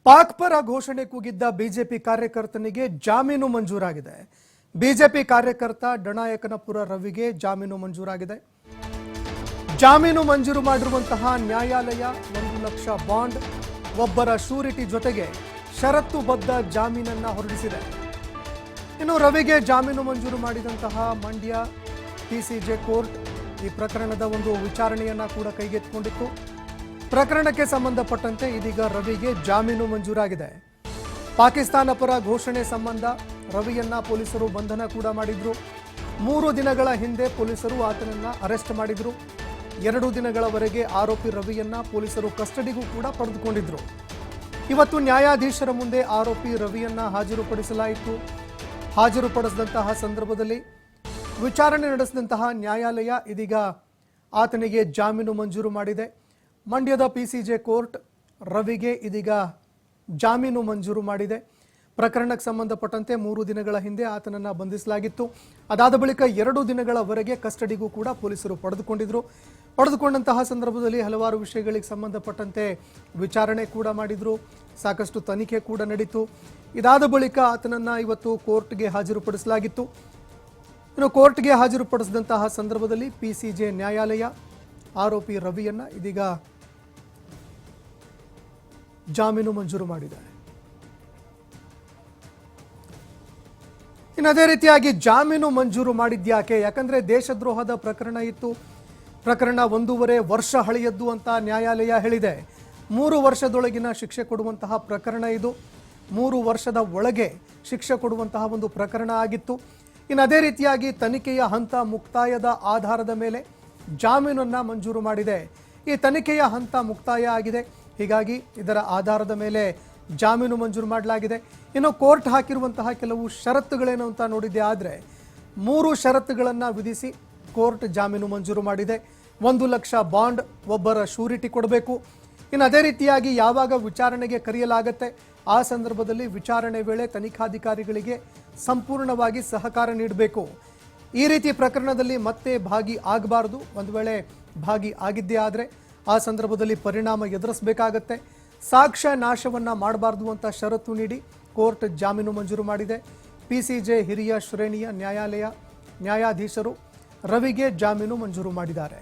ಪಾಕ್ ಪರ ಘೋಷಣೆ ಕೂಗಿದ್ದ ಬಿಜೆಪಿ ಕಾರ್ಯಕರ್ತನಿಗೆ ಜಾಮೀನು ಮಂಜೂರಾಗಿದೆ. ಬಿಜೆಪಿ ಕಾರ್ಯಕರ್ತ ಡಣಾಯಕನಪುರ ರವಿಗೆ ಜಾಮೀನು ಮಂಜೂರಾಗಿದೆ. ಜಾಮೀನು ಮಂಜೂರು ಮಾಡಿರುವಂತಹ ನ್ಯಾಯಾಲಯ 1 ಲಕ್ಷ ಬಾಂಡ್, ಒಬ್ಬರ ಶ್ಯೂರಿಟಿ ಜೊತೆಗೆ ಷರತ್ತುಬದ್ಧ ಜಾಮೀನನ್ನ ಹೊರಡಿಸಿದೆ. ಇನ್ನು ರವಿಗೆ ಜಾಮೀನು ಮಂಜೂರು ಮಾಡಿದಂತಹ ಮಂಡ್ಯ ಪಿಸಿಜೆ ಕೋರ್ಟ್ ಈ ಪ್ರಕರಣದ ಒಂದು ವಿಚಾರಣೆಯನ್ನ ಕೂಡ ಕೈಗೆತ್ತಿಕೊಂಡಿತ್ತು. ಪ್ರಕರಣಕ್ಕೆ ಸಂಬಂಧಪಟ್ಟಂತೆ ಇದೀಗ ರವಿಗೆ ಜಾಮೀನು ಮಂಜೂರಾಗಿದೆ. ಪಾಕಿಸ್ತಾನ ಪರ ಘೋಷಣೆ ಸಂಬಂಧ ರವಿಯನ್ನ ಪೊಲೀಸರು ಬಂಧನ ಕೂಡ ಮಾಡಿದ್ರು. 3 ದಿನಗಳ ಹಿಂದೆ ಪೊಲೀಸರು ಆತನನ್ನ ಅರೆಸ್ಟ್ ಮಾಡಿದ್ರು. 2 ದಿನಗಳವರೆಗೆ ಆರೋಪಿ ರವಿಯನ್ನ ಪೊಲೀಸರು ಕಸ್ಟಡಿಗೂ ಕೂಡ ಪಡೆದುಕೊಂಡಿದ್ರು. ಇವತ್ತು ನ್ಯಾಯಾಧೀಶರ ಮುಂದೆ ಆರೋಪಿ ರವಿಯನ್ನ ಹಾಜರುಪಡಿಸಲಾಯಿತು. ಹಾಜರುಪಡಿಸಿದಂತಹ ಸಂದರ್ಭದಲ್ಲಿ ವಿಚಾರಣೆ ನಡೆಸಿದಂತಹ ನ್ಯಾಯಾಲಯ ಇದೀಗ ಆತನಿಗೆ ಜಾಮೀನು ಮಂಜೂರು ಮಾಡಿದೆ. ಮಂಡ್ಯದ ಪಿಸಿಜೆ ಕೋರ್ಟ್ ರವಿಗೆ ಇದೀಗ ಜಾಮೀನು ಮಂಜೂರು ಮಾಡಿದೆ. ಪ್ರಕರಣಕ್ಕೆ ಸಂಬಂಧಪಟ್ಟಂತೆ 3 ದಿನಗಳ ಹಿಂದೆ ಆತನನ್ನು ಬಂಧಿಸಲಾಗಿತ್ತು. ಅದಾದ ಬಳಿಕ 2 ದಿನಗಳವರೆಗೆ ಕಸ್ಟಡಿಗೂ ಕೂಡ ಪೊಲೀಸರು ಪಡೆದುಕೊಂಡಂತಹ ಸಂದರ್ಭದಲ್ಲಿ ಹಲವಾರು ವಿಷಯಗಳಿಗೆ ಸಂಬಂಧಪಟ್ಟಂತೆ ವಿಚಾರಣೆ ಕೂಡ ಮಾಡಿದ್ರು. ಸಾಕಷ್ಟು ತನಿಖೆ ಕೂಡ ನಡೀತು. ಇದಾದ ಬಳಿಕ ಆತನನ್ನು ಇವತ್ತು ಕೋರ್ಟ್ಗೆ ಹಾಜರುಪಡಿಸಲಾಗಿತ್ತು. ಇನ್ನು ಕೋರ್ಟ್ಗೆ ಹಾಜರುಪಡಿಸಿದಂತಹ ಸಂದರ್ಭದಲ್ಲಿ ಪಿಸಿಜೆ ನ್ಯಾಯಾಲಯ ಆರೋಪಿ ರವಿಯನ್ನ ಇದೀಗ ಜಾಮೀನು ಮಂಜೂರು ಮಾಡಿದೆ. ಇನ್ನು ಅದೇ ರೀತಿಯಾಗಿ ಜಾಮೀನು ಮಂಜೂರು ಮಾಡಿದ್ಯಾಕೆ? ಯಾಕಂದ್ರೆ ದೇಶದ್ರೋಹದ ಪ್ರಕರಣ ಇತ್ತು. ಪ್ರಕರಣ 1.5 ವರ್ಷ ಹಳೆಯದ್ದು ಅಂತ ನ್ಯಾಯಾಲಯ ಹೇಳಿದೆ. 3 ವರ್ಷದೊಳಗಿನ ಶಿಕ್ಷೆ ಕೊಡುವಂತಹ ಪ್ರಕರಣ ಇದು. 3 ವರ್ಷದ ಒಳಗೆ ಶಿಕ್ಷೆ ಕೊಡುವಂತಹ ಒಂದು ಪ್ರಕರಣ ಆಗಿತ್ತು. ಇನ್ನು ಅದೇ ರೀತಿಯಾಗಿ ತನಿಖೆಯ ಹಂತ ಮುಕ್ತಾಯದ ಆಧಾರದ ಮೇಲೆ ಜಾಮೀನನ್ನ ಮಂಜೂರು ಮಾಡಿದೆ. ಈ ತನಿಖೆಯ ಹಂತ ಮುಕ್ತಾಯ ಆಗಿದೆ. ಹೀಗಾಗಿ ಇದರ ಆಧಾರದ ಮೇಲೆ ಜಾಮೀನು ಮಂಜೂರು ಮಾಡಲಾಗಿದೆ. ಇನ್ನು ಕೋರ್ಟ್ ಹಾಕಿರುವಂತಹ ಕೆಲವು ಷರತ್ತುಗಳೇನು ಅಂತ ನೋಡಿದ್ದೆ ಆದರೆ 3 ಷರತ್ತುಗಳನ್ನು ವಿಧಿಸಿ ಕೋರ್ಟ್ ಜಾಮೀನು ಮಂಜೂರು ಮಾಡಿದೆ. 1 ಲಕ್ಷ ಬಾಂಡ್, ಒಬ್ಬರ ಶ್ಯೂರಿಟಿ ಕೊಡಬೇಕು. ಇನ್ನು ಅದೇ ರೀತಿಯಾಗಿ ಯಾವಾಗ ವಿಚಾರಣೆಗೆ ಕರೆಯಲಾಗುತ್ತೆ ಆ ಸಂದರ್ಭದಲ್ಲಿ ವಿಚಾರಣೆ ವೇಳೆ ತನಿಖಾಧಿಕಾರಿಗಳಿಗೆ ಸಂಪೂರ್ಣವಾಗಿ ಸಹಕಾರ ನೀಡಬೇಕು. ಈ ರೀತಿ ಪ್ರಕರಣದಲ್ಲಿ ಮತ್ತೆ ಭಾಗಿ ಆಗಬಾರದು. ಒಂದು ವೇಳೆ ಭಾಗಿ ಆಗಿದ್ದೇ ಆದರೆ ಆ ಸಂದರ್ಭದಲ್ಲಿ ಪರಿಣಾಮ ಎದುರಿಸಬೇಕಾಗತ್ತೆ. ಸಾಕ್ಷ್ಯ ನಾಶವನ್ನ ಮಾಡಬಾರದು ಅಂತ ಷರತ್ತು ನೀಡಿ ಕೋರ್ಟ್ ಜಾಮೀನು ಮಂಜೂರು ಮಾಡಿದೆ. ಪಿಸಿಜೆ ಹಿರಿಯ ಶ್ರೇಣಿಯ ನ್ಯಾಯಾಧೀಶರು ರವಿಗೆ ಜಾಮೀನು ಮಂಜೂರು ಮಾಡಿದ್ದಾರೆ.